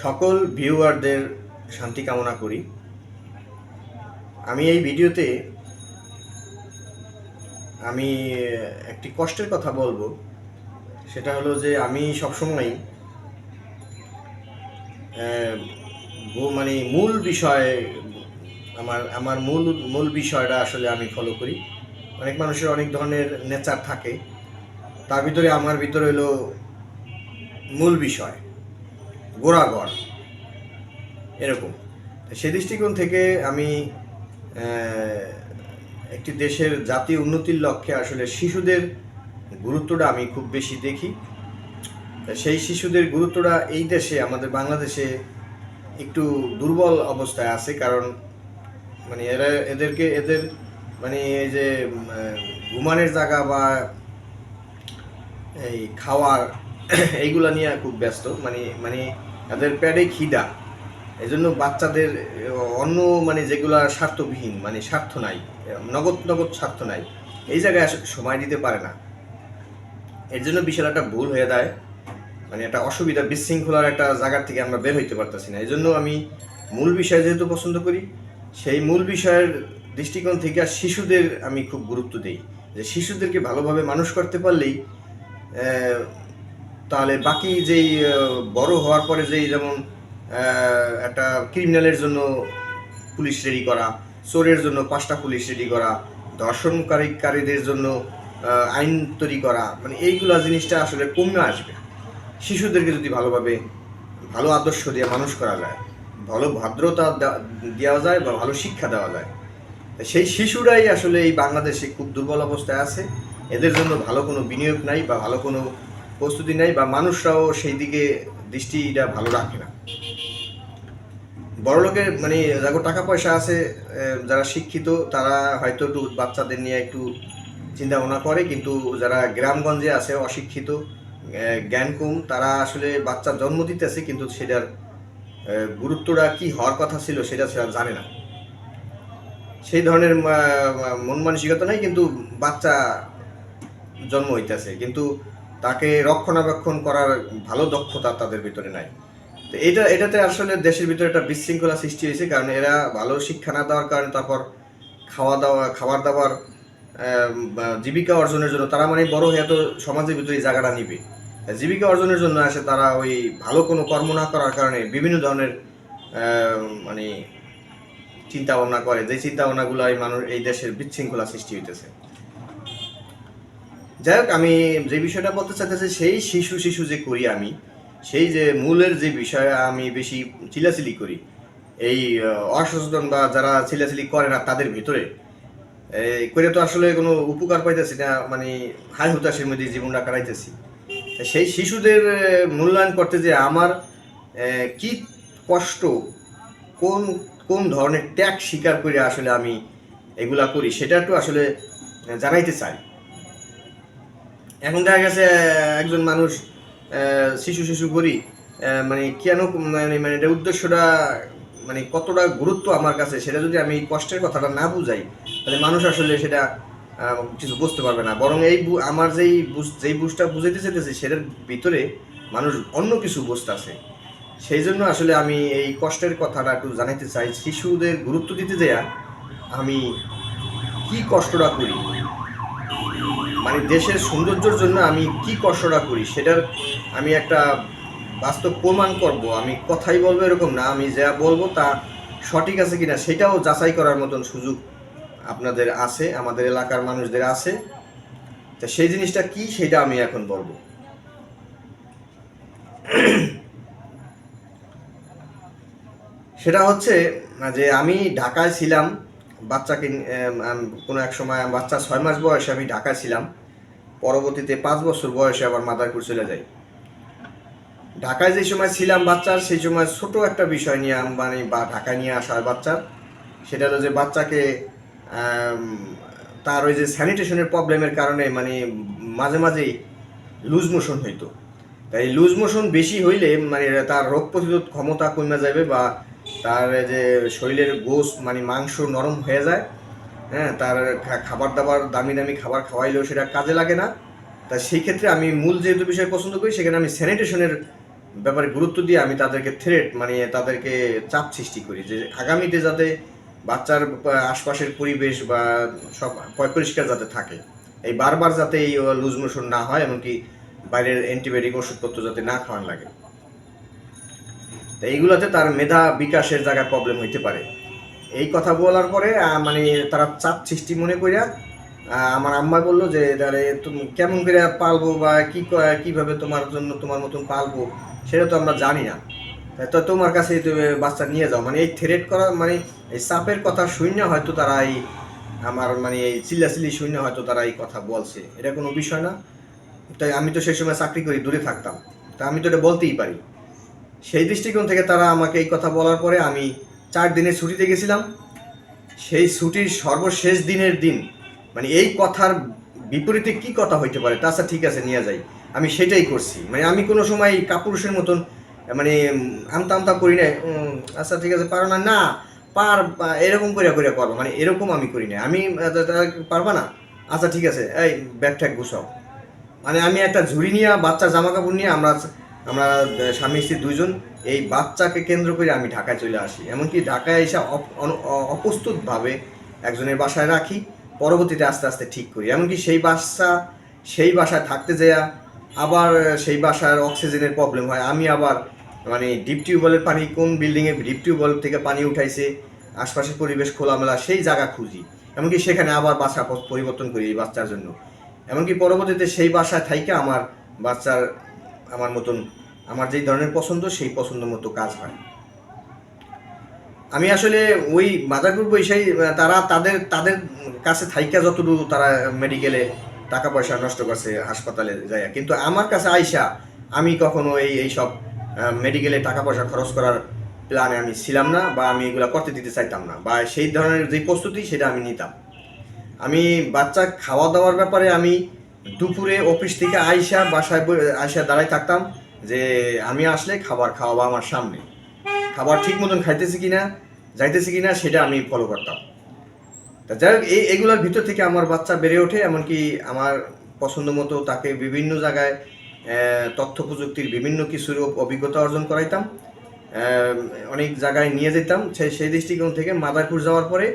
সকল ভিউয়ারদের শান্তি কামনা করি। আমি এই ভিডিওতে আমি একটি কষ্টের কথা বলবো। সেটা হলো যে আমি সবসময় মানে মূল বিষয় আমার আমার মূল মূল বিষয়টা আসলে আমি ফলো করি। অনেক মানুষের অনেক ধরনের নেচার থাকে, তার ভিতরে আমার ভিতরে হলো মূল বিষয় গোড়াগড় এরকম। সে দৃষ্টিকোণ থেকে আমি একটি দেশের জাতীয় উন্নতির লক্ষ্যে আসলে শিশুদের গুরুত্বটা আমি খুব বেশি দেখি। সেই শিশুদের গুরুত্বটা এই দেশে আমাদের বাংলাদেশে একটু দুর্বল অবস্থায় আছে, কারণ মানে এদের মানে এই যে ঘুমানোর জায়গা বা এই খাওয়ার এইগুলা নিয়ে খুব ব্যস্ত, মানে মানে তাদের পেটে খিদা, এই জন্য বাচ্চাদের অন্য মানে যেগুলা স্বার্থবিহীন, মানে স্বার্থ নাই, নগদ নগদ স্বার্থ নাই, এই জায়গায় সময় দিতে পারে না। এর জন্য বিশাল একটা ভুল হয়ে যায়, মানে একটা অসুবিধা, বিশৃঙ্খলার একটা জায়গার থেকে আমরা বের হইতে পারতেছি না। এই জন্য আমি মূল বিষয় যেহেতু পছন্দ করি, সেই মূল বিষয়ের দৃষ্টিকোণ থেকে আর শিশুদের আমি খুব গুরুত্ব দিই, যে শিশুদেরকে ভালোভাবে মানুষ করতে পারলেই তাহলে বাকি যেই বড় হওয়ার পরে যেই যেমন একটা ক্রিমিনালের জন্য পুলিশ রেডি করা, চোরের জন্য 5টা পুলিশ রেডি করা, ধর্ষণকারীদের জন্য আইন তৈরি করা, মানে এইগুলা জিনিসটা আসলে কমে আসবে শিশুদেরকে যদি ভালোভাবে ভালো আদর্শ দিয়ে মানুষ করা যায়, ভালো ভদ্রতা দেওয়া যায় বা ভালো শিক্ষা দেওয়া যায়। সেই শিশুরাই আসলে এই বাংলাদেশে খুব দুর্বল অবস্থায় আছে। এদের জন্য ভালো কোনো বিনিয়োগ নাই বা ভালো কোনো প্রস্তুতি নাই, বা মানুষরাও সেই দিকে দৃষ্টিটা ভালো রাখে না। বড়লোকের মানে যাদের টাকা পয়সা আছে, যারা শিক্ষিত, তারা হয়তো একটু বাচ্চাদের নিয়ে একটু চিন্তা ভাবনা করে, কিন্তু যারা গ্রামগঞ্জে আছে অশিক্ষিত, জ্ঞান কম, তারা আসলে বাচ্চা জন্ম দিতেছে কিন্তু সেটার গুরুত্বটা কি হওয়ার কথা ছিল সেটা জানে না। সেই ধরনের মন মানসিকতা নাই, কিন্তু বাচ্চা জন্ম হইতেছে, কিন্তু তাকে রক্ষণাবেক্ষণ করার ভালো দক্ষতা তাদের ভিতরে নাই। তো এটাতে আসলে দেশের ভিতরে একটা বিশৃঙ্খলা সৃষ্টি হয়েছে, কারণ এরা ভালো শিক্ষা না দেওয়ার কারণে তারপর খাবার দাবার জীবিকা অর্জনের জন্য তারা মানে বড় হয়ে তো সমাজের ভিতরে এই জায়গাটা নিবে, জীবিকা অর্জনের জন্য আসে তারা ওই ভালো কোনো কর্ম না করার কারণে বিভিন্ন ধরনের মানে চিন্তা ভাবনা করে, যে চিন্তা ভাবনাগুলো এই মানুষ এই দেশের বিশৃঙ্খলা সৃষ্টি হইতেছে। যাই হোক, আমি যে বিষয়টা বলতে চাইতেছি, সেই শিশু শিশু যে করি আমি, সেই যে মূলের যে বিষয়ে আমি বেশি চিলাচিলি করি, এই অসচেতন বা যারা চিলাচিলি করে না তাদের ভিতরে করে তো আসলে কোনো উপকার পাইতেছি না, মানে হাই হুতাশের মধ্যে জীবনটা কাটাইতেছি। সেই শিশুদের মূল্যায়ন করতে যে আমার কি কষ্ট, কোন কোন ধরনের ত্যাগ স্বীকার করে আসলে আমি এগুলা করি, সেটা একটু আসলে জানাইতে চাই। এখন দেখা গেছে একজন মানুষ শিশু শিশু করি, মানে কেন, মানে মানে এটা উদ্দেশ্যটা মানে কতটা গুরুত্ব আমার কাছে, সেটা যদি আমি কষ্টের কথাটা না বুঝাই, তাহলে মানুষ আসলে সেটা কিছু বুঝতে পারবে না। বরং এই আমার যেই বুঝটা বুঝাইতে চাইতেছি সেটার ভিতরে মানুষ অন্য কিছু বুঝতেছে। সেই জন্য আসলে আমি এই কষ্টের কথাটা একটু জানাইতে চাই। শিশুদের গুরুত্ব দিতে দেয়া আমি কি কষ্টটা করি, মানে দেশের সৌন্দর্যের জন্য আমি কি কষ্টটা করি, সেটার আমি একটা বাস্তব প্রমাণ করব। আমি কথাই বলবো এরকম না, আমি যা বলবো তা সঠিক আছে কিনা সেটাও যাচাই করার মতন সুযোগ আপনাদের আছে, আমাদের এলাকার মানুষদের আছে। তা সেই জিনিসটা কি সেটা আমি এখন বলবো। সেটা হচ্ছে যে আমি ঢাকায় ছিলাম বাচ্চাকে কোনো এক সময়, বাচ্চা 6 মাস বয়সে আমি ঢাকায় ছিলাম। পরবর্তীতে 5 বছর বয়সে আবার মাদারীপুর চলে যাই। ঢাকায় যে সময় ছিলাম বাচ্চার, সেই সময় ছোট একটা বিষয় নিয়ে মানে বা ঢাকায় নিয়ে আসা হয় বাচ্চার। সেটা হলো যে বাচ্চাকে তার ওই যে স্যানিটেশনের প্রবলেমের কারণে মানে মাঝে মাঝেই লুজ মোশন হইতো। তাই লুজ মোশন বেশি হইলে মানে তার রোগ প্রতিরোধ ক্ষমতা কমে যাবে, বা তার যে শরীরের গোশ মানে মাংস নরম হয়ে যায়। হ্যাঁ, তার খাবার দাবার দামি দামি খাবার খাওয়াইলেও সেটা কাজে লাগে না। তা সেই ক্ষেত্রে আমি মূল যেহেতু বিষয় পছন্দ করি, সেখানে আমি স্যানিটেশনের ব্যাপারে গুরুত্ব দিয়ে আমি তাদেরকে থ্রেট মানে তাদেরকে চাপ সৃষ্টি করি যে আগামীতে যাতে বাচ্চার আশপাশের পরিবেশ বা সব পরিষ্কার যাতে থাকে, এই বারবার যাতে এই লুজ মোশন না হয়, এমনকি বাইরের অ্যান্টিবায়োটিক ওষুধপত্র যাতে না খাওয়ান লাগে। তো এইগুলোতে তার মেধা বিকাশের জায়গায় প্রবলেম হইতে পারে। এই কথা বলার পরে মানে তারা চাপ সৃষ্টি মনে করিয়া আমার আম্মা বললো যে তাহলে তুমি কেমন করে পালবো বা কিভাবে তোমার জন্য তোমার মতন পালবো সেটা তো আমরা জানি না, তো তোমার কাছে তুমি বাচ্চা নিয়ে যাও। মানে এই থ্রেট করা মানে এই চাপের কথা শূন্য হয়তো তারা এই আমার মানে এই চিল্লাচিল্লি শূন্য হয়তো তারা এই কথা বলছে, এটা কোনো বিষয় না। তাই আমি তো সেই সময় চাকরি করি, দূরে থাকতাম, তা আমি তো এটা বলতেই পারি। সেই দৃষ্টিকোণ থেকে তারা আমাকে এই কথা বলার পরে আমি 4 দিনের ছুটিতে গেছিলাম। সেই ছুটির সর্বশেষ দিনের দিন মানে এই কথার বিপরীতে কি কথা হইতে পারে, তাছাড়া ঠিক আছে নিয়ে যাই, আমি সেটাই করছি। মানে আমি কোনো সময় কাপুরুষের মতন মানে আমতা আমতা করি না, আচ্ছা ঠিক আছে পারো না, না এরকম করে করে করবো, মানে এরকম আমি করি না। আমি পারবা না, আচ্ছা ঠিক আছে এই ব্যাগ ট্যাগ গুছাও। মানে আমি একটা ঝুড়ি নিয়ে বাচ্চার জামা কাপড় নিয়ে আমরা আমরা স্বামী স্ত্রী দুইজন এই বাচ্চাকে কেন্দ্র করে আমি ঢাকায় চলে আসি। এমনকি ঢাকায় এসে অপ্রস্তুতভাবে একজনের বাসায় রাখি, পরবর্তীতে আস্তে আস্তে ঠিক করি। এমনকি সেই বাসায় থাকতে যাইয়া আবার সেই বাসার অক্সিজেনের প্রবলেম হয়, আমি আবার মানে ডিপ টিউবওয়েলের পানি কোন বিল্ডিংয়ে ডিপ টিউবওয়েল থেকে পানি উঠাইছে, আশপাশের পরিবেশ খোলামেলা সেই জায়গা খুঁজি, এমনকি সেখানে আবার বাসা পরিবর্তন করি এই বাচ্চার জন্য। এমনকি পরবর্তীতে সেই বাসায় থাইকে আমার বাচ্চার আমার মতন আমার যেই ধরনের পছন্দ সেই পছন্দ মতো কাজ হয়। আমি আসলে ওই মাদারপুর বৈশাই তারা তাদের তাদের কাছে থাইকা যতটুকু তারা মেডিকেলে টাকা পয়সা নষ্ট করছে হাসপাতালে যায়, কিন্তু আমার কাছে আইসা আমি কখনো এইসব মেডিকেলে টাকা পয়সা খরচ করার প্ল্যানে আমি ছিলাম না, বা আমি এগুলো করতে দিতে চাইতাম না, বা সেই ধরনের যে প্রস্তুতি সেটা আমি নিতাম। আমি বাচ্চা খাওয়া দাওয়ার ব্যাপারে আমি দুপুরে অফিস থেকে বাসায় আইসা দাঁড়াই থাকতাম যে আমি আসলে খাবার খাওয়াবো আমার সামনে, খাবার ঠিক মতন খাইতেছি কিনা যাইতেছি কিনা সেটা আমি ফলো করতাম। তা যাই হোক এগুলোর ভিতর থেকে আমার বাচ্চা বেড়ে ওঠে, এমনকি আমার পছন্দ মতো তাকে বিভিন্ন জায়গায় তথ্য প্রযুক্তির বিভিন্ন কিছুর অভিজ্ঞতা অর্জন করাইতাম, অনেক জায়গায় নিয়ে যেতাম। সেই দৃষ্টিকোণ থেকে মাদারপুর যাওয়ার পরে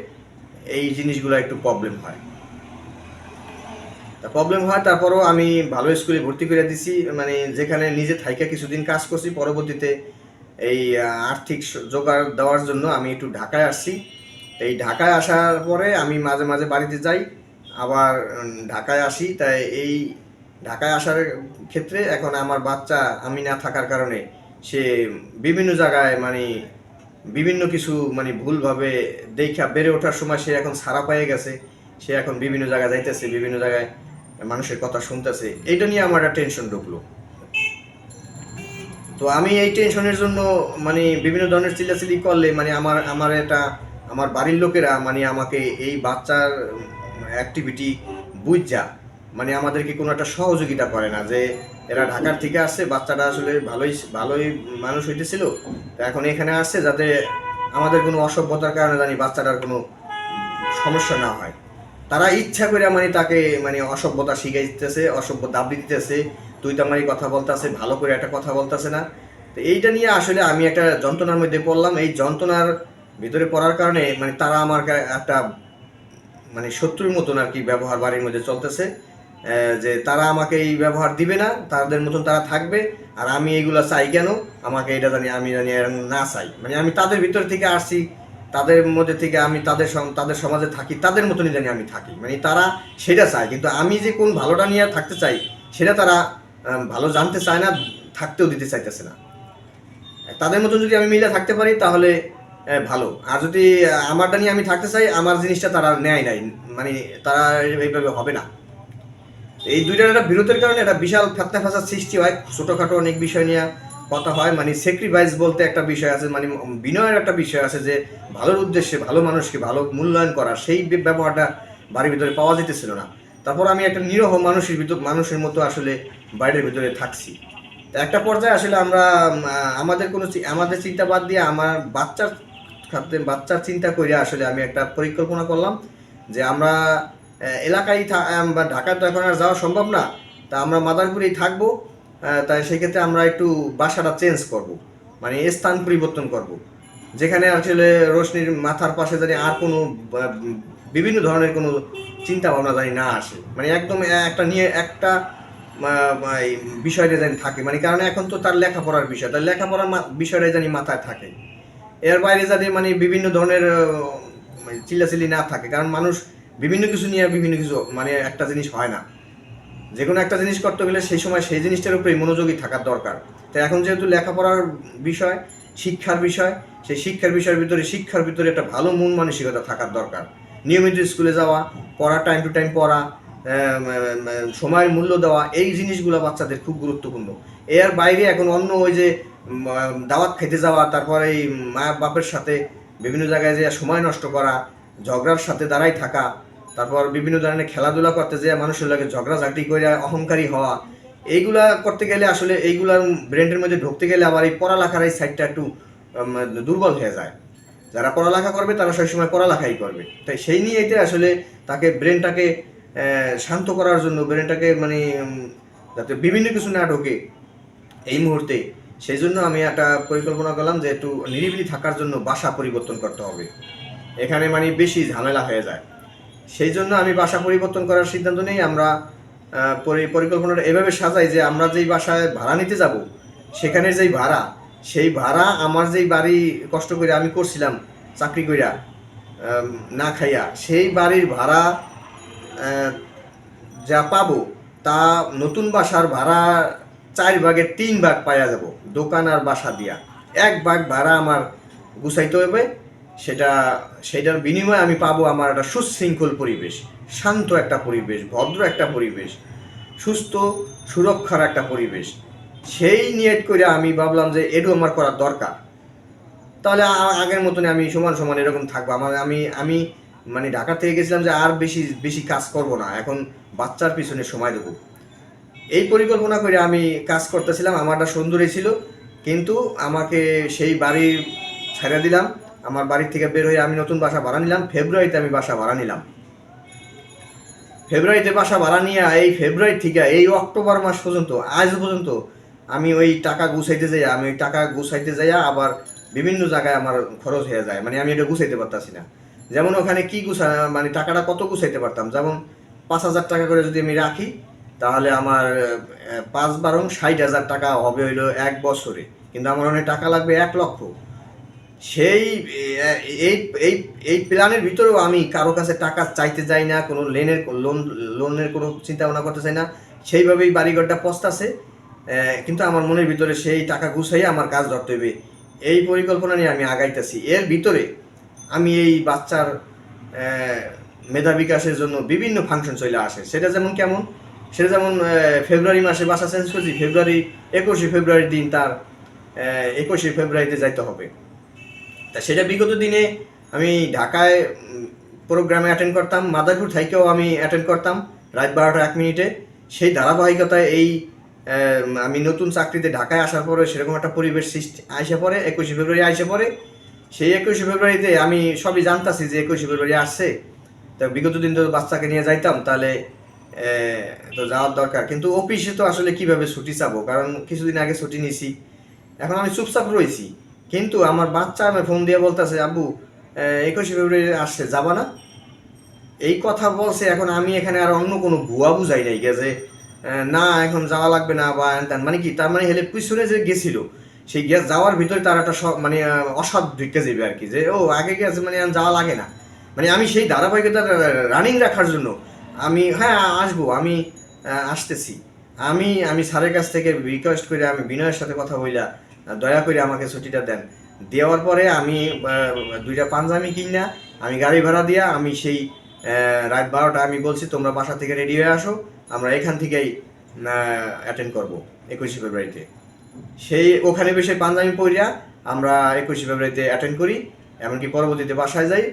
এই জিনিসগুলো একটু প্রবলেম হয়। তারপরও আমি ভালো স্কুলে ভর্তি করে দিছি, মানে যেখানে নিজে থাইকা কিছুদিন কাজ করছি। পরবর্তীতে এই আর্থিক জোগাড় দেওয়ার জন্য আমি একটু ঢাকায় আসছি। এই ঢাকায় আসার পরে আমি মাঝে মাঝে বাড়িতে যাই, আবার ঢাকায় আসি। তাই এই ঢাকায় আসার ক্ষেত্রে এখন আমার বাচ্চা আমি না থাকার কারণে সে বিভিন্ন জায়গায় মানে বিভিন্ন কিছু মানে ভুলভাবে দেখা বেড়ে ওঠার সময় সে এখন ছাড়া পেয়ে গেছে, সে এখন বিভিন্ন জায়গায় যাইতেছে, বিভিন্ন জায়গায় মানুষের কথা শুনতেছে। এইটা নিয়ে আমার একটা টেনশন ঢুকলো। তো আমি এই টেনশনের জন্য মানে বিভিন্ন ধরনের চিল্লাচিল্লি করলে মানে আমার বাড়ির লোকেরা মানে আমাকে এই বাচ্চার অ্যাক্টিভিটি বুঝা মানে আমাদেরকে কোনো একটা সহযোগিতা করে না, যে এরা ঢাকার থেকে আসছে, বাচ্চাটা আসলে ভালোই ভালোই মানুষ হইতেছিল, তো এখন এখানে আসছে যাতে আমাদের কোনো অসভ্যতার কারণে জানি বাচ্চাটার কোনো সমস্যা না হয়। তারা ইচ্ছা করে মানে তাকে মানে অসভ্যতা শিখাইতেছে, অসভ্য দাবি দিতেছে, তুই তো আমারই কথা বলতেছে, ভালো করে একটা কথা বলতেছে না। তো এইটা নিয়ে আসলে আমি একটা যন্ত্রণার মধ্যে পড়লাম। এই যন্ত্রণার ভিতরে পড়ার কারণে মানে তারা আমার একটা মানে শত্রুর মতন আর কি ব্যবহার বাড়ির মধ্যে চলতেছে, যে তারা আমাকে এই ব্যবহার দিবে না, তাদের মতন তারা থাকবে, আর আমি এইগুলা চাই কেন, আমাকে এটা আমি জানি না চাই। মানে আমি তাদের ভিতর থেকে আসছি, তাদের মধ্যে থেকে আমি তাদের সমাজে থাকি, তাদের মতনই জানি আমি থাকি, মানে তারা সেটা চায়, কিন্তু আমি যে কোন ভালোটা নিয়ে থাকতে চাই সেটা তারা ভালো জানতে চায় না, থাকতেও দিতে চাইতেছে না। তাদের মতন যদি আমি মিলে থাকতে পারি তাহলে ভালো, আর যদি আমারটা নিয়ে আমি থাকতে চাই, আমার জিনিসটা তারা নেয় নাই, মানে তারা এইভাবে হবে না। এই দুইটার একটা বিরোধের কারণে একটা বিশাল ফেতনা ফাসাদ সৃষ্টি হয়, ছোটোখাটো অনেক বিষয় নিয়ে কথা হয়। মানে স্যাক্রিফাইস বলতে একটা বিষয় আছে, মানে বিনয়ের একটা বিষয় আছে, যে ভালোর উদ্দেশ্যে ভালো মানুষকে ভালো মূল্যায়ন করা, সেই ব্যবহারটা বাড়ির ভিতরে পাওয়া যেতেছিল না। তারপর আমি একটা নিরহ মানুষের মতো আসলে বাইরের ভিতরে থাকছি। একটা পর্যায়ে আসলে আমরা আমাদের চিন্তা বাদ দিয়ে আমার বাচ্চার চিন্তা করে আসলে আমি একটা পরিকল্পনা করলাম যে আমরা এলাকায় বা ঢাকায় তো এখন আর যাওয়া সম্ভব না, তা আমরা মাদারপুরেই থাকবো। তাই সেক্ষেত্রে আমরা একটু বাসাটা চেঞ্জ করব, মানে স্থান পরিবর্তন করব, যেখানে আসলে রোশনির মাথার পাশে জানি আর কোনো বিভিন্ন ধরনের কোনো চিন্তা ভাবনা জানি না আসে, মানে একদম একটা নিয়ে একটা এই বিষয়টা জানি থাকে, মানে কারণ এখন তো তার লেখাপড়ার বিষয়, তার লেখাপড়ার বিষয়টাই জানি মাথায় থাকে। এর বাইরে যাতে মানে বিভিন্ন ধরনের চিল্লাচিল্লি না থাকে, কারণ মানুষ বিভিন্ন কিছু নিয়ে বিভিন্ন কিছু মানে একটা জিনিস হয় না, যে কোনো একটা জিনিস করতে গেলে সেই সময় সেই জিনিসটার উপরেই মনোযোগী থাকার দরকার। তো এখন যেহেতু লেখাপড়ার বিষয়, শিক্ষার বিষয়, সেই শিক্ষার বিষয়ের ভিতরে শিক্ষার ভিতরে একটা ভালো মন মানসিকতা থাকার দরকার। নিয়মিত স্কুলে যাওয়া, পড়া, টাইম টু টাইম পড়া, সময়ের মূল্য দেওয়া, এই জিনিসগুলো বাচ্চাদের খুব গুরুত্বপূর্ণ। এর বাইরে এখন অন্য ওই যে দাওয়াত খেতে যাওয়া, তারপর এই মা বাপের সাথে বিভিন্ন জায়গায় যে সময় নষ্ট করা, ঝগড়ার সাথে দাঁড়াই থাকা, তারপর বিভিন্ন ধরনের খেলাধুলা করতে যেয়ে মানুষের লাগে ঝগড়াঝাটি করে অহংকারী হওয়া, এইগুলা করতে গেলে আসলে এইগুলার ব্রেনের মধ্যে ঢুকতে গেলে আবার এই পড়ালেখার এই সাইডটা একটু দুর্বল হয়ে যায়। যারা পড়ালেখা করবে তারা সবসময় পড়ালেখাই করবে, তাই সেই নিয়ে এতে আসলে তাকে ব্রেনটাকে শান্ত করার জন্য, ব্রেনটাকে মানে যাতে বিভিন্ন কিছু না ঢোকে এই মুহূর্তে, সেই জন্য আমি একটা পরিকল্পনা করলাম যে একটু নিরিবিলি থাকার জন্য বাসা পরিবর্তন করতে হবে, এখানে মানে বেশি ঝামেলা হয়ে যায়। সেই জন্য আমি বাসা পরিবর্তন করার সিদ্ধান্ত নিই। আমরা পরিকল্পনাটা এভাবে সাজাই যে আমরা যেই বাসায় ভাড়া নিতে যাব, সেখানের যেই ভাড়া, সেই ভাড়া আমার যেই বাড়ি কষ্ট করে আমি করছিলাম চাকরি কইরা না খাইয়া, সেই বাড়ির ভাড়া যা পাবো তা নতুন বাসার ভাড়া 4/3 পাইয়া যাব, দোকান আর বাসা দিয়া 1 ভাগ ভাড়া আমার গুছাইতে হবে। সেটার বিনিময়ে আমি পাবো আমার একটা সুশৃঙ্খল পরিবেশ, শান্ত একটা পরিবেশ, ভদ্র একটা পরিবেশ, সুস্থ সুরক্ষার একটা পরিবেশ। সেই নিয়ত করে আমি ভাবলাম যে এটু আমার করার দরকার, তাহলে আগের মতনই আমি সমান সমান এরকম থাকবো। আমি আমি মানে ঢাকা থেকে গেছিলাম যে আর বেশি বেশি কাজ করব না, এখন বাচ্চার পিছনে সময় দেবো, এই পরিকল্পনা করে আমি কাজ করতেছিলাম। আমারটা সুন্দরই ছিল, কিন্তু আমাকে সেই বাড়ি ছেড়ে দিলাম। আমার বাড়ির থেকে বের হয়ে আমি নতুন বাসা ভাড়া নিলাম। ফেব্রুয়ারিতে আমি বাসা ভাড়া নিলাম। ফেব্রুয়ারিতে বাসা ভাড়া নিয়ে এই ফেব্রুয়ারি থেকে এই অক্টোবর মাস পর্যন্ত, আজ পর্যন্ত আমি ওই টাকা গুছাইতে যাইয়া আবার বিভিন্ন জায়গায় আমার খরচ হয়ে যায়, মানে আমি এটা গুছাইতে পারতাছি না। যেমন ওখানে কি মানে টাকাটা কত গুছাইতে পারতাম, যেমন 5,000 টাকা করে যদি আমি রাখি, তাহলে আমার 5 × 12 = 60,000 টাকা হবে হইলো 1 বছরে, কিন্তু আমার অনেক টাকা লাগবে 1 লক্ষ। সেই এই এই এই প্ল্যানের ভিতরেও আমি কারো কাছে টাকা চাইতে যাই না, কোনো লোনের কোনো চিন্তা ভাবনা করতে চাই না, সেইভাবেই বাড়িঘরটা পস্তাছে। কিন্তু আমার মনের ভিতরে সেই টাকা গুছাইয়ে আমার কাজ ধরতে হবে, এই পরিকল্পনা নিয়ে আমি আগাইতেছি। এর ভিতরে আমি এই বাচ্চার মেধা বিকাশের জন্য বিভিন্ন ফাংশন চলে আসে। সেটা যেমন ফেব্রুয়ারি মাসে বাসা চেঞ্জ করছি, 21শে ফেব্রুয়ারির দিন তার 21শে ফেব্রুয়ারিতে যাইতে হবে। তা সেটা বিগত দিনে আমি ঢাকায় প্রোগ্রামে অ্যাটেন্ড করতাম, মাদারীপুর থেকেও আমি অ্যাটেন্ড করতাম রাত 12টা 1 মিনিটে। সেই ধারাবাহিকতায় এই আমি নতুন চাকরিতে ঢাকায় আসার পরে সেরকম একটা পরিবেশ সৃষ্টি আইসে পড়ে, 21শে ফেব্রুয়ারি আইসে পড়ে। সেই 21শে ফেব্রুয়ারিতে আমি সবই জানতাছি যে 21শে ফেব্রুয়ারি আসছে, তা বিগত দিন তো বাচ্চাকে নিয়ে যাইতাম, তাহলে তো যাওয়ার দরকার। কিন্তু অফিসে তো আসলে কিভাবে ছুটি চাবো, কারণ কিছুদিন আগে ছুটি নিছি, এখন আমি চুপচাপ রয়েছি। কিন্তু আমার বাচ্চা আমার ফোন দিয়ে বলতেছে, আব্বু 21শে ফেব্রুয়ারি আসছে, যাবা না? এই কথা বলছে। এখন আমি এখানে আর অন্য কোনো ভুয়া বুঝাই নাই গেছে, না এখন যাওয়া লাগবে না বা মানে কি, তার মানে হেলে পিছনে যে গেছিল সেই গ্যাস যাওয়ার ভিতরে তার একটা মানে অসৎ ঢুকে যাবে আর কি, যে ও আগে গেছে মানে যাওয়া লাগে না। মানে আমি সেই ধারাবাহিকতা রানিং রাখার জন্য আমি হ্যাঁ আসবো, আমি আসতেছি, আমি স্যারের কাছ থেকে রিকোয়েস্ট করে আমি বিনয়ের সাথে কথা বইলা দয়া করে আমাকে ছুটিটা দেন। দেওয়ার পরে আমি 2টা পাঞ্জাবি কিনা আমি গাড়ি ভাড়া দিয়া আমি সেই রাত 12টা আমি বলছি তোমরা বাসা থেকে রেডি হয়ে আসো, আমরা এখান থেকেই অ্যাটেন্ড করবো 21শে ফেব্রুয়ারিতে। সেই ওখানে বসে পাঞ্জাবি পরিয়া আমরা 21শে ফেব্রুয়ারিতে অ্যাটেন্ড করি, এমনকি পরবর্তীতে বাসায় যাই,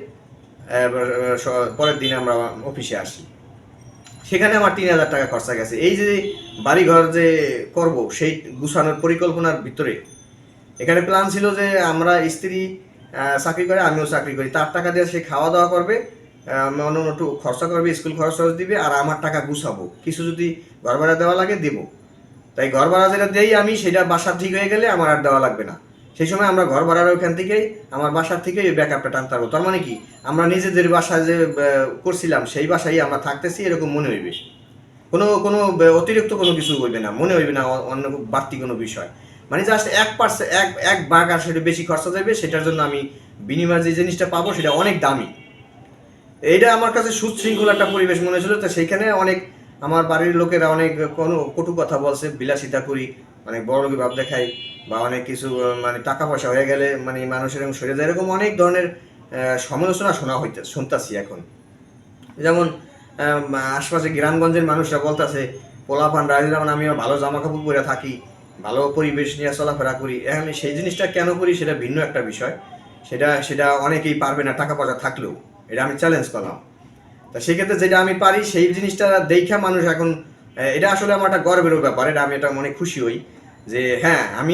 পরের দিন আমরা অফিসে আসি। সেখানে আমার 3,000 টাকা খরচা গেছে। এই যে বাড়িঘর যে করব সেই গুছানোর পরিকল্পনার ভিতরে এখানে প্ল্যান ছিল যে আমরা স্ত্রী চাকরি করে, আমিও চাকরি করি, তার টাকা দিয়ে সে খাওয়া দাওয়া করবে, অন্য একটু খরচা করবে, স্কুল খরচ দিবে, আর আমার টাকা গুছাবো, কিছু যদি ঘর ভাড়া দেওয়া লাগে দেবো। তাই ঘর ভাড়া যেটা দেই আমি, সেটা বাসা ঠিক হয়ে গেলে আমার আর দেওয়া লাগবে না। সেই সময় আমরা ঘর ভাড়ার ওখান থেকেই, আমার বাসার থেকেই ব্যাকআপটা টানতে পারবো। তার মানে কি, আমরা নিজেদের বাসায় যে করছিলাম সেই বাসায় আমরা থাকতেছি এরকম মনে হইবে। কোনো কোনো অতিরিক্ত কোনো কিছু হইবে না, মনে হইবে না অন্য বাড়তি কোনো বিষয়। মানে জাস্ট 1% এক ভাগ আর সেটা বেশি খরচা যাবে, সেটার জন্য আমি বিনিময়ে যে জিনিসটা পাবো সেটা অনেক দামি। এইটা আমার কাছে সুশৃঙ্খল একটা পরিবেশ মনে হয়েছিল। তো সেইখানে অনেক আমার বাড়ির লোকেরা অনেক কোনো কটু কথা বলছে, বিলাসিতা করি, অনেক বড় লোক ভাব দেখাই, বা অনেক কিছু মানে টাকা পয়সা হয়ে গেলে মানে মানুষের এরকম সরে যায়, এরকম অনেক ধরনের সমালোচনা শুনতাছি এখন। যেমন আশপাশে গ্রামগঞ্জের মানুষরা বলতেছে পোলাপান রাজি, যেমন আমিও ভালো জামা কাপড় পরে থাকি, ভালো পরিবেশ নিয়ে চলাফেরা করি। এখন সেই জিনিসটা কেন করি সেটা ভিন্ন একটা বিষয়। সেটা সেটা অনেকেই পারবে না টাকা পয়সা থাকলেও, এটা আমি চ্যালেঞ্জ করলাম। তা সেক্ষেত্রে যেটা আমি পারি সেই জিনিসটা দেখা মানুষ এখন, এটা আসলে আমার একটা গর্বের ব্যাপার। এটা আমি এটা মনে খুশি হই যে হ্যাঁ, আমি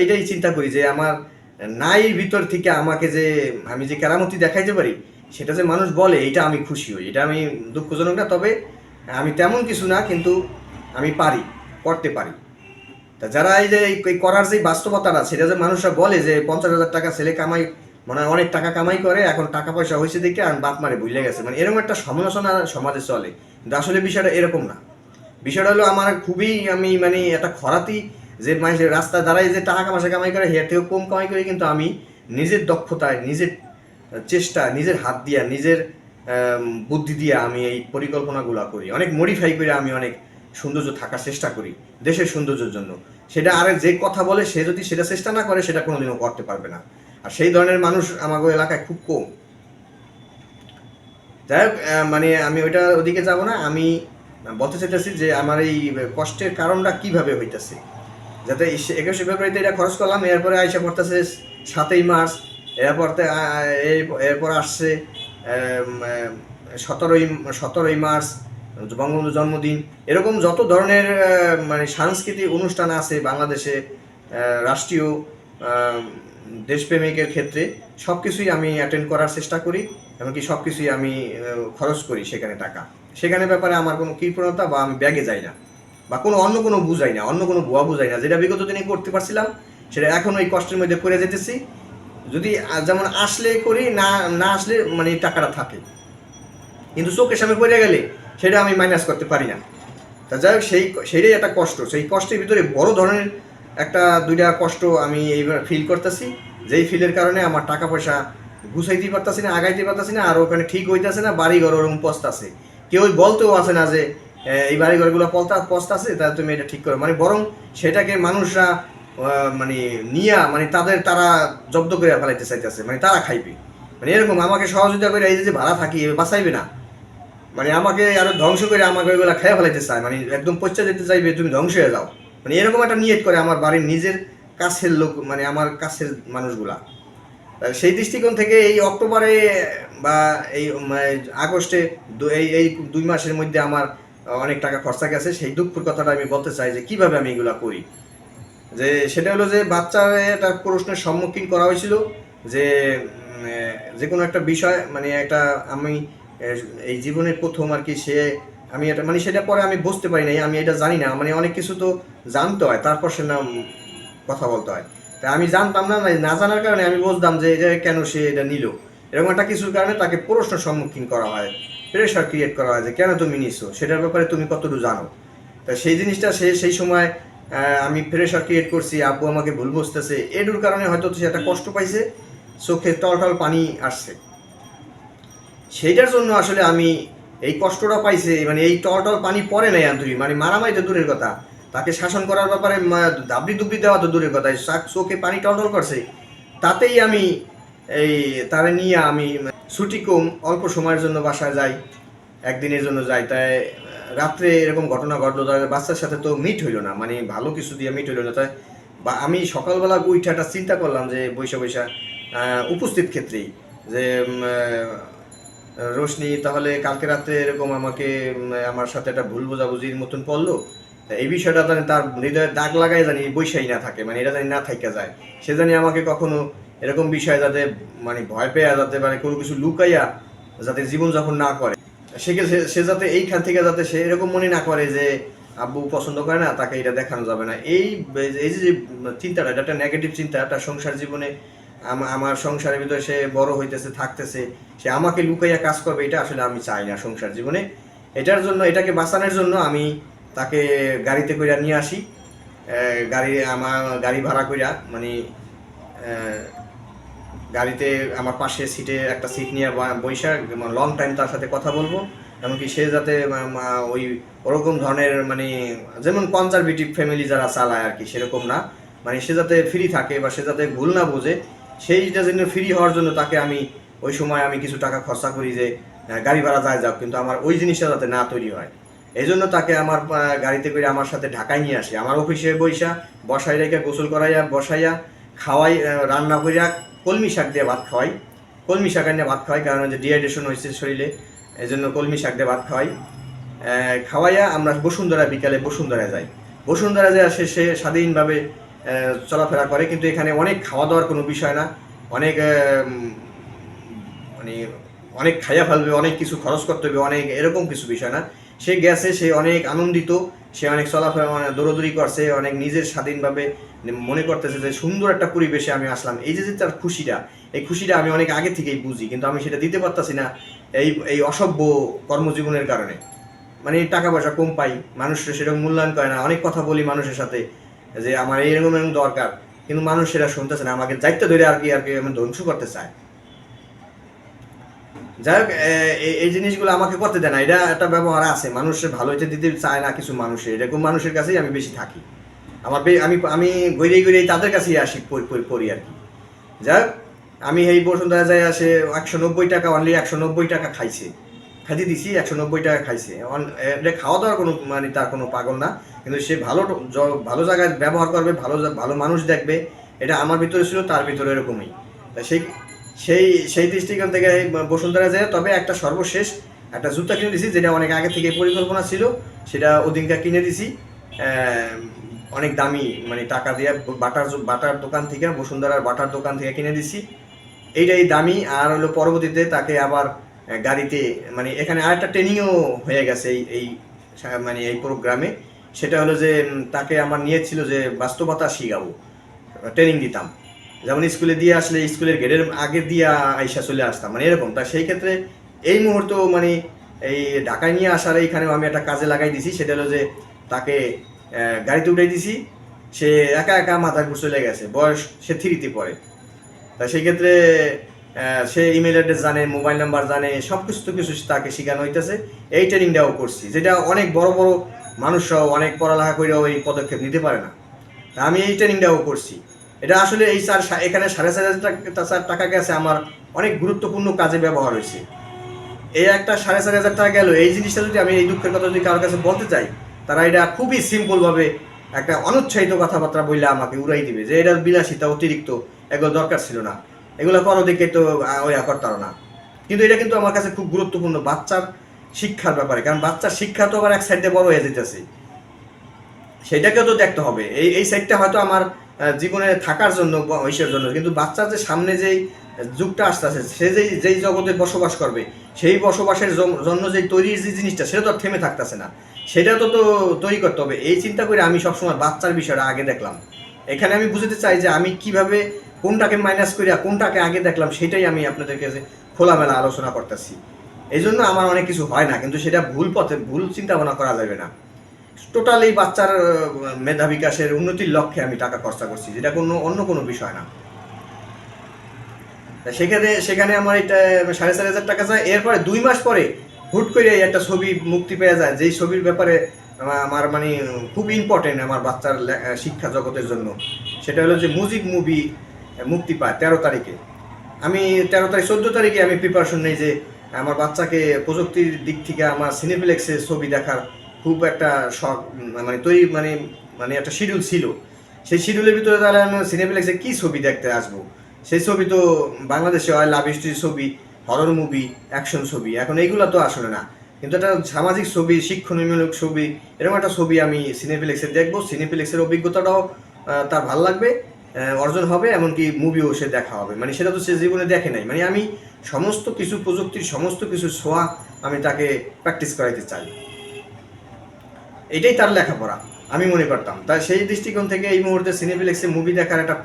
এটাই চিন্তা করি যে আমার নাই ভিতর থেকে আমাকে যে আমি যে কেরামতি দেখাইতে পারি, সেটা যে মানুষ বলে, এটা আমি খুশি হই। এটা আমি দুঃখজনক না, তবে আমি তেমন কিছু না, কিন্তু আমি পারি, করতে পারি। তা যারা এই যে এই করার যে বাস্তবতাটা, সেটা যে মানুষরা বলে যে 50,000 টাকা ছেলে কামাই, মানে অনেক টাকা কামাই করে, এখন টাকা পয়সা হয়েছে দেখে আর বাপ মারে ভুলে গেছে, মানে এরকম একটা সমালোচনা সমাজে চলে। কিন্তু আসলে বিষয়টা এরকম না। বিষয়টা হলো আমার খুবই, আমি মানে একটা খরাতি, যে মানুষের রাস্তায় দাঁড়ায় যে টাকা কামাই করে, হের থেকেও কম কামাই করে, কিন্তু আমি নিজের দক্ষতায়, নিজের চেষ্টা, নিজের হাত দিয়া, নিজের বুদ্ধি দিয়ে আমি এই পরিকল্পনাগুলো করি, অনেক মডিফাই করে আমি অনেক সৌন্দর্য থাকার চেষ্টা করি দেশের সৌন্দর্যের জন্য। সেটা আর যে কথা বলে, সে যদি সেটা চেষ্টা না করে, সেটা কোনোদিনও করতে পারবে না। আর সেই ধরনের মানুষ আমাদের এলাকায় খুব কম। যাই হোক, মানে আমি ওদিকে যাব না। আমি বলতে চাইতেছি যে আমার এই কষ্টের কারণটা কিভাবে হইতেছে। যাতে 21শে ফেব্রুয়ারিতে এটা খরচ করলাম, এরপরে আইসা পড়তেছে 7ই মার্চ, এরপর আসছে 17ই মার্চ বঙ্গবন্ধুর জন্মদিন। এরকম যত ধরনের মানে সাংস্কৃতিক অনুষ্ঠান আছে বাংলাদেশে, রাষ্ট্রীয় দেশপ্রেমিকের ক্ষেত্রে, সব কিছুই আমি অ্যাটেন্ড করার চেষ্টা করি, এমনকি সব কিছুই আমি খরচ করি সেখানে টাকা। সেখানে ব্যাপারে আমার কোনো কৃপণতা বা আমি ব্যাগে যাই না, বা অন্য কোনো বুঝাই না, অন্য কোনো ভুয়া বুঝাই না। যেটা বিগত দিনে করতে পারছিলাম, সেটা এখন ওই কষ্টের মধ্যে করে যেতেছি। যদি যেমন আসলে করি, না না আসলে মানে টাকাটা থাকে, কিন্তু চোখের সামনে পড়ে গেলে সেটা আমি মাইনাস করতে পারি না। তা যাই হোক, সেইটাই একটা কষ্ট। সেই কষ্টের ভিতরে বড় ধরনের একটা দুইটা কষ্ট আমি এইবার ফিল করতেছি, যেই ফিলের কারণে আমার টাকা পয়সা গুছাইতে পারতাছি না, আগাইতে পারতাছি না, আর ওখানে ঠিক হইতেছে না। বাড়ি ঘর ওরকম পস্তাছে, কেউ বলতেও আছে না যে এই বাড়ি ঘরগুলো পস্তাছে, তা তুমি এটা ঠিক করো। মানে বরং সেটাকে মানুষরা মানে নিয়া, মানে তারা জব্দ করে ফেলাইতে চাইতেছে, মানে তারা খাইবে। মানে এরকম আমাকে সহযোগিতা করে এই যে ভাড়া থাকি বাঁচাইবে না, মানে আমাকে আরো ধ্বংস করে আমাকে ওইগুলা খেয়ে ফেলাইতে চায়, মানে একদম পচা যেতে চাইবে, তুমি ধ্বংস হয়ে যাও। মানে এরকম একটা নিয়ত করে আমার বাড়ির নিজের কাছের লোক, মানে আমার কাছের মানুষগুলা। সেই দৃষ্টিকোণ থেকে এই অক্টোবরে বা এই আগস্টে এই 2 মাসের মধ্যে আমার অনেক টাকা খরচা গেছে। সেই দুঃখের কথাটা আমি বলতে চাই যে কিভাবে আমি এগুলা করি। যে সেটা হলো যে বাচ্চার একটা প্রশ্নের সম্মুখীন করা হয়েছিল যে যে কোনো একটা বিষয়, মানে একটা আমি এই জীবনের প্রথম আর কি, আমি এটা মানে সেটা পরে আমি বুঝতে পারি নাই, আমি এটা জানি না, মানে অনেক কিছু তো জানতে হয়, তারপর সে নাম কথা বলতে হয়। তা আমি জানতাম না, না জানার কারণে আমি বুঝতাম যে এটা কেন সে এটা নিল, এরকম একটা কিছুর কারণে তাকে প্রশ্নের সম্মুখীন করা হয়, প্রেশার ক্রিয়েট করা হয় যে কেন তুমি নিছো, সেটার ব্যাপারে তুমি কতটুকু জানো। তা সেই জিনিসটা সেই সময় আমি প্রেশার ক্রিয়েট করছি, আব্বু আমাকে ভুল বুঝতেছে, এডুর কারণে হয়তো সে একটা কষ্ট পাইছে, চোখে টলটল পানি আসছে। সেইটার জন্য আসলে আমি এই কষ্টটা পাইছে, মানে এই টলটল পানি পরে নাই আন্তরিক, মানে মারামারি তো দূরের কথা, তাকে শাসন করার ব্যাপারে দাবড়ি দুবড়ি দেওয়া তো দূরের কথা, চোখে পানি টলটল করছে। তাতেই আমি এই তারে নিয়ে আমি ছুটি কম, অল্প সময়ের জন্য বাসায় যাই, একদিনের জন্য যাই। তাই রাত্রে এরকম ঘটনা ঘটলো, তাদের বাচ্চার সাথে তো মিট হইলো না, মানে ভালো কিছু দিয়ে মিট হইলো না। তাই বা আমি সকালবেলা উইঠাটা চিন্তা করলাম যে বৈশা বৈশা উপস্থিত ক্ষেত্রেই যে রোশনি তাহলে কালকে রাতে এরকম আমাকে আমার সাথে একটা ভুল বোঝাবুঝির মতন পড়লো, এই বিষয়টা জানি তার হৃদয়ে দাগ লাগাই জানি বৈশাই না থাকে, মানে এটা জানি না থাইকা যায়। সে জানি আমাকে কখনো এরকম বিষয় যাতে মানে ভয় পেয়ে যাতে মানে কোনো কিছু লুকাইয়া যাতে জীবনযাপন না করে, সে যাতে এইখান থেকে যাতে সে এরকম মনে না করে যে আব্বু পছন্দ করে না, তাকে এটা দেখানো যাবে না। এই এই যে চিন্তাটা, এটা একটা নেগেটিভ চিন্তা, একটা সংসার জীবনে আমার সংসারের ভিতরে সে বড় হইতেছে, থাকতেছে, সে আমাকে লুকাইয়া কাজ করবে, এটা আসলে আমি চাই না সংসার জীবনে। এটার জন্য, এটাকে বাঁচানোর জন্য আমি তাকে গাড়িতে কইরা নিয়ে আসি। আমার গাড়ি ভাড়া কইরা, মানে গাড়িতে আমার পাশে সিটে একটা সিট নিয়ে বৈশা লং টাইম তার সাথে কথা বলবো, এমনকি সে যাতে ওই ওরকম ধরনের, মানে যেমন কনজারভেটিভ ফ্যামিলি যারা চালায় আর কি, সেরকম না, মানে সে যাতে ফ্রি থাকে বা সে যাতে ভুল না বোঝে, সেইটা জন্য ফ্রি হওয়ার জন্য তাকে আমি ওই সময় আমি কিছু টাকা খরচা করি যে গাড়ি ভাড়া যায় যাক, কিন্তু আমার ওই জিনিসটা যাতে না তৈরি হয়। এই জন্য তাকে আমার গাড়িতে করে আমার সাথে ঢাকায় নিয়ে আসি, আমার অফিসে বৈশা বসাই রেখে গোসল করাইয়া বসাইয়া খাওয়াই, রান্না করিয়া কলমি শাক দিয়ে ভাত খাওয়াই। কলমি শাক নিয়ে ভাত খাওয়াই, কারণ যে ডিহাইড্রেশন হয়েছে শরীরে, এই জন্য কলমি শাক দিয়ে ভাত খাওয়াই। খাওয়াইয়া আমরা বসুন্ধরা, বিকালে বসুন্ধরা যাই। বসুন্ধরা যায় সে স্বাধীনভাবে চলাফেরা করে, কিন্তু এখানে অনেক খাওয়া দাওয়ার কোনো বিষয় না, অনেক মানে অনেক খাইয়া ফেলবে, অনেক কিছু খরচ করতে হবে, অনেক এরকম কিছু বিষয় না। সে গেছে, সে অনেক আনন্দিত, সে অনেক চলাফেরা, দৌড়দৌড়ি করছে, অনেক নিজের স্বাধীনভাবে মনে করতেছে যে সুন্দর একটা পরিবেশে আমি আসলাম। এই যে তার খুশিটা, এই খুশিটা আমি অনেক আগে থেকেই বুঝি, কিন্তু আমি সেটা দিতে পারতাছি না এই অসভ্য কর্মজীবনের কারণে। মানে টাকা পয়সা কম পাই, মানুষ সেরকম মূল্যায়ন করে না। অনেক কথা বলি মানুষের সাথে যে আমার এইরকম এরকম দরকার, কিন্তু মানুষ সেটা শুনতেছে না, আমাকে দায়িত্ব ধরে আর কি আমি ধ্বংস করতে চায়। যাই হোক, এই জিনিসগুলো আমাকে করতে দেয় না, এটা একটা ব্যবহার আছে, মানুষের ভালো হইতে দিতে চায় না কিছু মানুষের, এরকম মানুষের কাছেই আমি বেশি থাকি। আমি আমি গড়িয়ে গড়িয়ে তাদের কাছেই আসি পড়ি আর কি। যাই হোক, আমি এই বসুন্ধরা যাই আসে 190 টাকা, অনলি 190 টাকা খাইতে দিছি, 190 টাকা খাইছে। এটা খাওয়া দাওয়ার কোনো, মানে তার কোনো পাগল না, কিন্তু সে ভালো জায়গায় ব্যবহার করবে, ভালো মানুষ দেখবে, এটা আমার ভিতরে ছিল, তার ভিতরে এরকমই। তা সেই সেই সেই দৃষ্টিকোণ থেকে বসুন্ধরা যায়। তবে একটা সর্বশেষ একটা জুতা কিনে দিছি, যেটা অনেক আগে থেকে পরিকল্পনা ছিল, সেটা ওদিনকে কিনে দিছি অনেক দামি, মানে টাকা দিয়ে বাটার দোকান থেকে, বসুন্ধরার বাটার দোকান থেকে কিনে দিছি। এইটাই দামি। আর হলো পরবর্তীতে তাকে আবার গাড়িতে, মানে এখানে আরেকটা ট্রেনিংও হয়ে গেছে এই মানে এই প্রোগ্রামে। সেটা হলো যে তাকে আমার নিয়েছিল যে বাস্তবতা শিখাবো, ট্রেনিং দিতাম, যেমন স্কুলে দিয়ে আসলে স্কুলের গেটের আগে দিয়ে আইসা চলে আসতাম, মানে এরকম। তা সেই ক্ষেত্রে এই মুহূর্তে, মানে এই ঢাকায় নিয়ে আসার এইখানেও আমি একটা কাজে লাগাই দিছি, সেটা হলো যে তাকে গাড়িতে উঠাই দিছি। সে একা একা মাথার ঘুর চলে গেছে, বয়স সে 3তে পড়ে। তা সেই ক্ষেত্রে সে ইমেল অ্যাড্রেস জানে, মোবাইল নাম্বার জানে, সব কিছু তাকে শেখানো হইতেছে। এই ট্রেনিংটাও করছি, যেটা অনেক বড় বড় মানুষরাও অনেক পড়ালেখা করেও এই পদক্ষেপ নিতে পারে না। তা আমি এই ট্রেনিংটাও করছি। এটা আসলে এই এখানে 4,500 টাকা গেছে, আমার অনেক গুরুত্বপূর্ণ কাজে ব্যবহার হয়েছে। এই একটা 4,500 টাকা গেল, এই জিনিসটা যদি আমি এই দুঃখের কথা যদি কারোর কাছে বলতে চাই, তারা এটা খুবই সিম্পলভাবে একটা অনুৎসাহিত কথাবার্তা বললে আমাকে উড়াই দিবে যে এটা বিলাসিতা, অতিরিক্ত, এগুলো দরকার ছিল না, এগুলো করো দেখে তো ওয়া করতাম না। কিন্তু এটা কিন্তু আমার কাছে খুব গুরুত্বপূর্ণ বাচ্চার শিক্ষার ব্যাপারে, কারণ বাচ্চার শিক্ষা তো আবার এক সাইডে বড় হয়ে যেতেছে, সেটাকেও তো দেখতে হবে। এই সাইডটা হয়তো আমার জীবনে থাকার জন্য, ঐশ্বর জন্য, কিন্তু বাচ্চার যে সামনে যেই যুগটা আসতেছে, সে যেই জগতে বসবাস করবে, সেই বসবাসের জন্য যে তৈরির যে জিনিসটা, সেটা তো আর থেমে থাকতেছে না, সেটা তো তৈরি করতে হবে। এই চিন্তা করে আমি সবসময় বাচ্চার বিষয়টা আগে দেখলাম। এখানে আমি বুঝতে চাই যে আমি কিভাবে কোনটাকে মাইনাস করিয়া কোনটাকে আগে দেখলাম, সেটাই আমি আপনাদের কাছে খোলামেলা আলোচনা করতেছি। এই জন্য আমার অনেক কিছু হয় না, কিন্তু সেটা ভুল পথে, ভুল চিন্তা ভাবনা করা যাবে না। টোটালি বাচ্চার মেধা বিকাশের উন্নতির লক্ষ্যে আমি টাকা খরচা করছি, যেটা অন্য কোনো বিষয় না। সেখানে আমার এটা 4,500 টাকা যায়। এরপরে 2 মাস পরে হুট করে একটা ছবি মুক্তি পেয়ে যায়, যেই ছবির ব্যাপারে আমার মানে খুব ইম্পর্টেন্ট আমার বাচ্চার শিক্ষা জগতের জন্য। সেটা হলো যে মুজিব মুভি মুক্তি পায় 13 তারিখে। আমি 14 তারিখে আমি প্রিপারেশন নেই যে আমার বাচ্চাকে প্রযুক্তির দিক থেকে আমার সিনেপ্লেক্সে ছবি দেখার খুব একটা শখ, মানে তৈরি, মানে একটা শিডিউল ছিল। সেই শিডিউলের ভিতরে তাহলে আমি সিনেপ্লেক্সে কী ছবি দেখতে আসবো? সেই ছবি তো বাংলাদেশে হয় লাভ স্টোরি ছবি, হরর মুভি, অ্যাকশন ছবি, এখন এইগুলো তো আসলে না, কিন্তু একটা সামাজিক ছবি, শিক্ষণীয়মূলক ছবি, এরকম একটা ছবি আমি সিনেপ্লেক্সে দেখবো। সিনেপ্লেক্সের অভিজ্ঞতাটাও তার ভালো লাগবে, অর্জন হবে, এমনকি মুভিও সে দেখা হবে, মানে সেটা তো সে জীবনে দেখে নাই। মানে আমি সমস্ত কিছু প্রযুক্তির সমস্ত কিছু ছোঁয়া আমি তাকে প্র্যাকটিস করাইতে চাই। এটাই তার লেখাপড়া আমি মনে করতাম। তাই সেই দৃষ্টিকোণ থেকে এই মুহূর্তে সিনেপ্লেক্সে মুভি দেখার একটা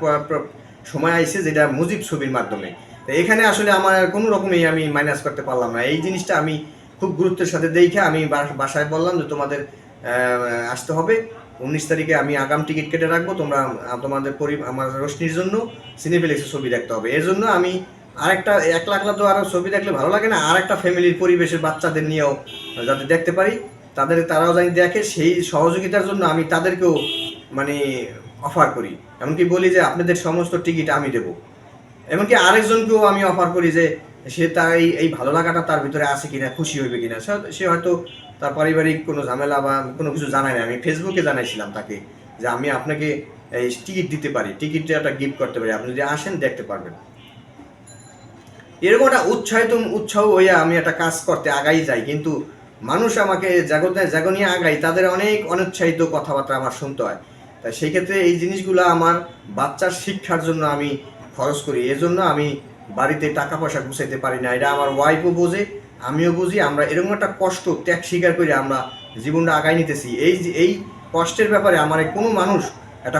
সময় আইছে, যেটা মুজিব ছবির মাধ্যমে। তো এখানে আসলে আমার কোনো রকমই আমি মাইনাস করতে পারলাম না। এই জিনিসটা আমি খুব গুরুত্বের সাথে দেখে আমি বাসায় বললাম যে তোমাদের আসতে হবে 19 তারিখে, আমি আগাম টিকিট কেটে রাখবো, তোমরা তোমাদের আমার রোশনির জন্য সিনেপ্লেক্সে ছবি দেখতে হবে। এর জন্য আমি আরেকটা একলা একলা তো আরও ছবি দেখলে ভালো লাগে না, আর একটা ফ্যামিলির পরিবেশের বাচ্চাদের নিয়েও যাতে দেখতে পারি, তারাও জানি দেখে, সেই সহযোগিতার জন্য আমি তাদেরকেও মানে অফার করি। এমনকি বলি যে আপনাদের সমস্ত টিকিট আমি দেবো। এমনকি আরেকজনকেও আমি অফার করি যে সে তার এই ভালো লাগাটা তার ভিতরে আছে কিনা, খুশি হইবে কিনা। সে হয়তো তার পারিবারিক কোনো ঝামেলা বা কোনো কিছু জানায় না, আমি ফেসবুকে জানাইছিলাম তাকে যে আমি আপনাকে এই টিকিট দিতে পারি, টিকিটটা একটা গিফট করতে পারি, আপনি যদি আসেন দেখতে পারবেন। এরকম একটা উৎসাহ হইয়া আমি একটা কাজ করতে আগাই যাই, কিন্তু মানুষ আমাকে জাগনিয়ে আগাই, তাদের অনেক অনুৎসাহিত কথাবার্তা আমার শুনতে হয়। তাই সেই ক্ষেত্রে এই জিনিসগুলো আমার বাচ্চার শিক্ষার জন্য আমি খরচ করি। এজন্য আমি বাড়িতে টাকা পয়সা গুছাইতে পারি না, এটা আমার ওয়াইফও বোঝে, আমিও বুঝি। আমরা এরকম একটা কষ্ট ত্যাগ স্বীকার করে আমরা জীবনটা আগাই নিতেছি। এই কষ্টের ব্যাপারে আমার কোনো মানুষ একটা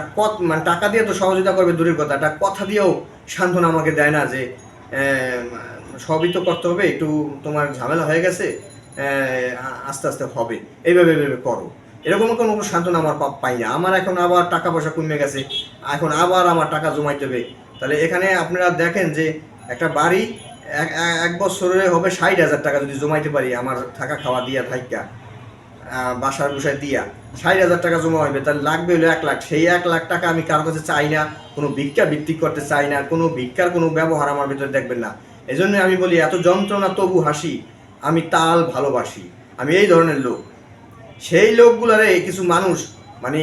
মানে টাকা দিয়ে তো সহযোগিতা করবে দূরের কথা, একটা কথা দিয়েও সান্ত্বনা আমাকে দেয় না যে সবই তো করতে হবে, একটু তোমার ঝামেলা হয়ে গেছে, আস্তে আস্তে হবে, এইভাবে করো। এরকম কোনো সান্ত্বনা আমার পাই না। আমার এখন আবার টাকা পয়সা কমে গেছে, এখন আবার আমার টাকা জমাইতে হবে। তাহলে এখানে আপনারা দেখেন যে একটা বাড়ি এক বছরে হবে 60,000 টাকা যদি জমাইতে পারি, আমার থাকা খাওয়া দিয়া থাইকা বাসার বসায় দিয়া 60,000 টাকা জমা হইবে, তাহলে লাগবে হলো 1 লাখ। সেই 1 লাখ টাকা আমি কারোর কাছে চাই না, কোনো ভিক্ষা বৃত্তি করতে চাই না, কোনো ভিক্ষার কোনো ব্যবহার আমার ভিতরে দেখবেন না। এই জন্য আমি বলি এত যন্ত্রণা তবু হাসি, আমি তাল ভালোবাসি, আমি এই ধরনের লোক। সেই লোকগুলারে কিছু মানুষ মানে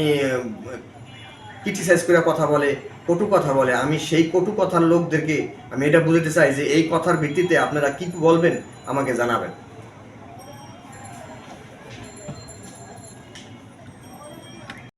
ক্রিটিসাইজ করে কথা বলে, কটু কথা বলে, আমি সেই কটু কথার লোকদেরকে আমি এটা বুঝতে চাই যে এই কথার ভিত্তিতে আপনারা কি বলবেন আমাকে জানাবেন।